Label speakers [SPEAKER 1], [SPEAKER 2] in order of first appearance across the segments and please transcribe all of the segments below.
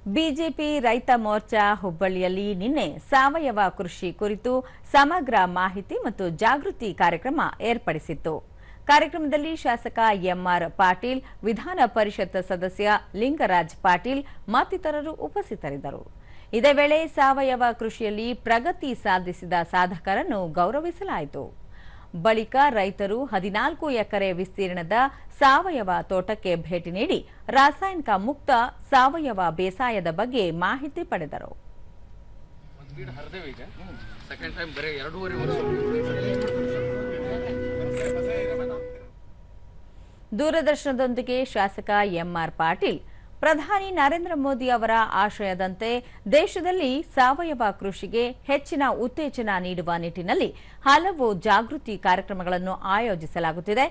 [SPEAKER 1] BJP ರೈತ ಮೋರ್ಚಾ ಹುಬ್ಬಳ್ಳಿಯಲ್ಲಿ ನಿನ್ನೆ ಸಾವಯವ ಕೃಷಿ ಕುರಿತು ಸಮಗ್ರ ಮಾಹಿತಿ ಮತ್ತು ಜಾಗೃತಿ ಕಾರ್ಯಕ್ರಮ ಏರ್ಪಡಿಸಿತ್ತು. ಕಾರ್ಯಕ್ರಮದಲ್ಲಿ ಶಾಸಕ ಎಂಆರ್ ಪಾಟೀಲ್, ವಿಧಾನ ಪರಿಷತ್ ಸದಸ್ಯ ಲಿಂಗರಾಜ್ ಪಾಟೀಲ್ ಮತ್ತಿತರರು ಉಪಸ್ಥಿತರಿದ್ದರು. ಇದೇ ವೇಳೆ ಸಾವಯವ ಕೃಷಿಯಲ್ಲಿ ಪ್ರಗತಿ ಸಾಧಿಸಿದ ಸಾಧಕರನ್ನು ಗೌರವಿಸಲಾಯಿತು. ಬಳಿಕ ರೈತರು 14 ಎಕರೆ ವಿಸ್ತೀರ್ಣದ ಸಾವಯವ ತೋಟಕ್ಕೆ ಭೇಟಿ ನೀಡಿ ರಾಸಾಯನಿಕ ಮುಕ್ತ ಸಾವಯವ ಬೇಸಾಯದ ಬಗ್ಗೆ ಮಾಹಿತಿ ಪಡೆದರು. ದೂರದರ್ಶನದೊಂದಿಗೆ ಶಾಸಕ ಎಂಆರ್ ಪಾಟೀಲ್, ಪ್ರಧಾನಿ ನರೇಂದ್ರ ಮೋದಿ ಅವರ ಆಶಯದಂತೆ ದೇಶದಲ್ಲಿ ಸಾವಯವ ಕೃಷಿಗೆ ಹೆಚ್ಚಿನ ಉತ್ತೇಜನ ನೀಡುವ ನಿಟ್ಟಿನಲ್ಲಿ ಹಲವು ಜಾಗೃತಿ ಕಾರ್ಯಕ್ರಮಗಳನ್ನು ಆಯೋಜಿಸಲಾಗುತ್ತಿದೆ.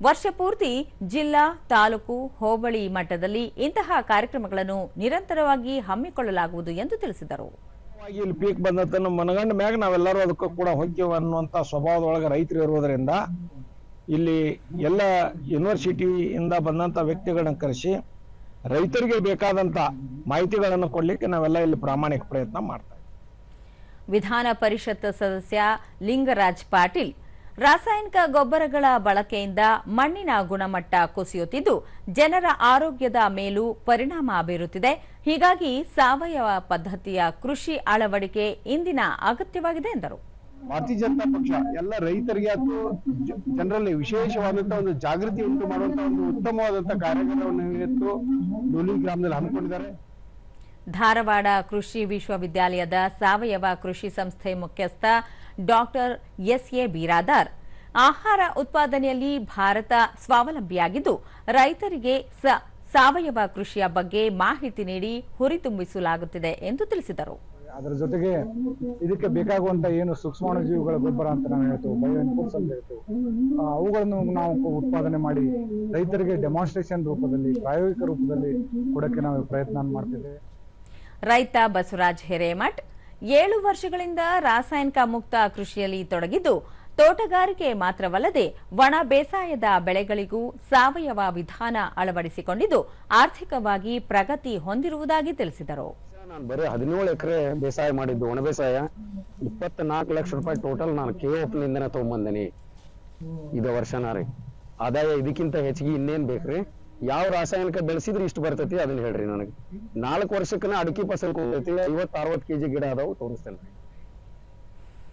[SPEAKER 1] ವರ್ಷಪೂರ್ತಿ ಜಿಲ್ಲಾ, ತಾಲೂಕು, ಹೋಬಳಿ ಮಟ್ಟದಲ್ಲಿ ಇಂತಹ ಕಾರ್ಯಕ್ರಮಗಳನ್ನು ನಿರಂತರವಾಗಿ ಹಮ್ಮಿಕೊಳ್ಳಲಾಗುವುದು ಎಂದು ತಿಳಿಸಿದರು.
[SPEAKER 2] ಇಲ್ಲಿ ಪೀಕ್ ಬಂದ ಮನಗಂಡ ಮ್ಯಾಗ ನಾವೆಲ್ಲರೂ ಅದಕ್ಕೂ ಕೂಡ ಹೋಗ್ತೀವಿ ಅನ್ನುವಂಥ ಸ್ವಭಾವದೊಳಗೆ ರೈತರು ಇರುವುದರಿಂದ ಇಲ್ಲಿ ಎಲ್ಲ ಯೂನಿವರ್ಸಿಟಿಯಿಂದ ಬಂದಂಥ ವ್ಯಕ್ತಿಗಳನ್ನ ಕರೆಸಿ ರೈತರಿಗೆ ಬೇಕಾದಂತ ಮಾಹಿತಿಗಳನ್ನು ಕೊಡ್ಲಿಕ್ಕೆ ನಾವೆಲ್ಲ ಇಲ್ಲಿ ಪ್ರಾಮಾಣಿಕ ಪ್ರಯತ್ನ ಮಾಡ್ತಾ ಇದ್ದೀವಿ.
[SPEAKER 1] ವಿಧಾನ ಪರಿಷತ್ ಸದಸ್ಯ ಲಿಂಗರಾಜ್ ಪಾಟೀಲ್, ರಾಸಾಯನಿಕ ಗೊಬ್ಬರಗಳ ಬಳಕೆಯಿಂದ ಮಣ್ಣಿನ ಗುಣಮಟ್ಟ ಕುಸಿಯುತ್ತಿದ್ದು ಜನರ ಆರೋಗ್ಯದ ಮೇಲೂ ಪರಿಣಾಮ ಬೀರುತ್ತಿದೆ. ಹೀಗಾಗಿ ಸಾವಯವ ಪದ್ಧತಿಯ ಕೃಷಿ ಅಳವಡಿಕೆ ಇಂದಿನ ಅಗತ್ಯವಾಗಿದೆ ಎಂದರು.
[SPEAKER 2] ಭಾರತೀಯ ಜನತಾ ಪಕ್ಷ ಎಲ್ಲ ರೈತರಿಗೆ ಅಥವಾ ಜನರಲ್ಲಿ ವಿಶೇಷವಾದಂತಹ ಒಂದು ಜಾಗೃತಿ ಉಂಟು ಮಾಡುವಂತಹ ಒಂದು ಉತ್ತಮವಾದಂತಹ ಕಾರ್ಯಕ್ರಮವನ್ನು ಇವತ್ತು ಡೋಲಿ ಗ್ರಾಮದಲ್ಲಿ ಹಮ್ಮಿಕೊಂಡಿದ್ದಾರೆ.
[SPEAKER 1] ಧಾರವಾಡ ಕೃಷಿ ವಿಶ್ವವಿದ್ಯಾಲಯದ ಸಾವಯವ ಕೃಷಿ ಸಂಸ್ಥೆ ಮುಖ್ಯಸ್ಥ ಡಾಕ್ಟರ್ ಎಸ್ಎ ಬಿರಾದಾರ್, ಆಹಾರ ಉತ್ಪಾದನೆಯಲ್ಲಿ ಭಾರತ ಸ್ವಾವಲಂಬಿಯಾಗಿದ್ದು ರೈತರಿಗೆ ಸಾವಯವ ಕೃಷಿಯ ಬಗ್ಗೆ ಮಾಹಿತಿ ನೀಡಿ ಹುರಿತುಂಬಿಸಲಾಗುತ್ತಿದೆ ಎಂದು ತಿಳಿಸಿದರು.
[SPEAKER 3] ಅದರ ಜೊತೆಗೆ ಇದಕ್ಕೆ ಬೇಕಾಗುವಂತ ಏನು ಸೂಕ್ಷ್ಮಾಣುಜೀವಿಗಳ ಗೊಬ್ಬರ ಅಂತ ನಾವು ಹೇಳ್ತೇವೆ, ಬಯೋ ಇನ್ಪುಟ್ಸ್ ಅಂತ ಹೇಳ್ತೇವೆ, ಅವುಗಳನ್ನು ನಾವು ಉತ್ಪಾದನೆ ಮಾಡಿ ರೈತರಿಗೆ ಡೆಮಾನ್ಸ್ಟ್ರೇಷನ್ ರೂಪದಲ್ಲಿ, ಪ್ರಾಯೋಗಿಕ ರೂಪದಲ್ಲಿ ಕೊಡಕ್ಕೆ ನಾವು ಪ್ರಯತ್ನ ಮಾಡ್ತಿದ್ದೇವೆ.
[SPEAKER 1] ರೈತ ಬಸವರಾಜ್ ಹಿರೇಮಠ್ 7 ವರ್ಷಗಳಿಂದ ರಾಸಾಯನಿಕ ಮುಕ್ತ ಕೃಷಿಯಲ್ಲಿ ತೊಡಗಿದ್ದು ತೋಟಗಾರಿಕೆ ಮಾತ್ರವಲ್ಲದೆ ಒಣ ಬೇಸಾಯದ ಬೆಳೆಗಳಿಗೂ ಸಾವಯವ ವಿಧಾನ ಅಳವಡಿಸಿಕೊಂಡಿದ್ದು ಆರ್ಥಿಕವಾಗಿ ಪ್ರಗತಿ ಹೊಂದಿರುವುದಾಗಿ ತಿಳಿಸಿದರು.
[SPEAKER 4] ನಾನು ಬರೀ 17 ಎಕರೆ ಬೇಸಾಯ ಮಾಡಿದ್ದು, ಒಣ ಬೇಸಾಯ 24 ಲಕ್ಷ ರೂಪಾಯಿ ಟೋಟಲ್ ನಾನು KOF ನಿಂದನೇ ತಗೊಂಬಂದೇನಿ. ಇದು ವರ್ಷನ ರೀ ಆದಾಯ. ಇದಕ್ಕಿಂತ ಹೆಚ್ಚಿಗೆ ಇನ್ನೇನ್ ಬೇಕ್ರಿ? ಯಾವ ರಾಸಾಯನಿಕ ಬೆಳೆಸಿದ್ರೆ ಇಷ್ಟು ಬರ್ತೈತಿ ಅದನ್ನ ಹೇಳ್ರಿ. ನನಗೆ 4 ವರ್ಷಕ್ಕನ ಅಡಿಕೆ ಫಸಲ್ ಕೊಡ್ತೈತಿ. 50-60 ಕೆಜಿ ಗಿಡ ಅದಾವು, ತೋರಿಸ್ತೇನೆ.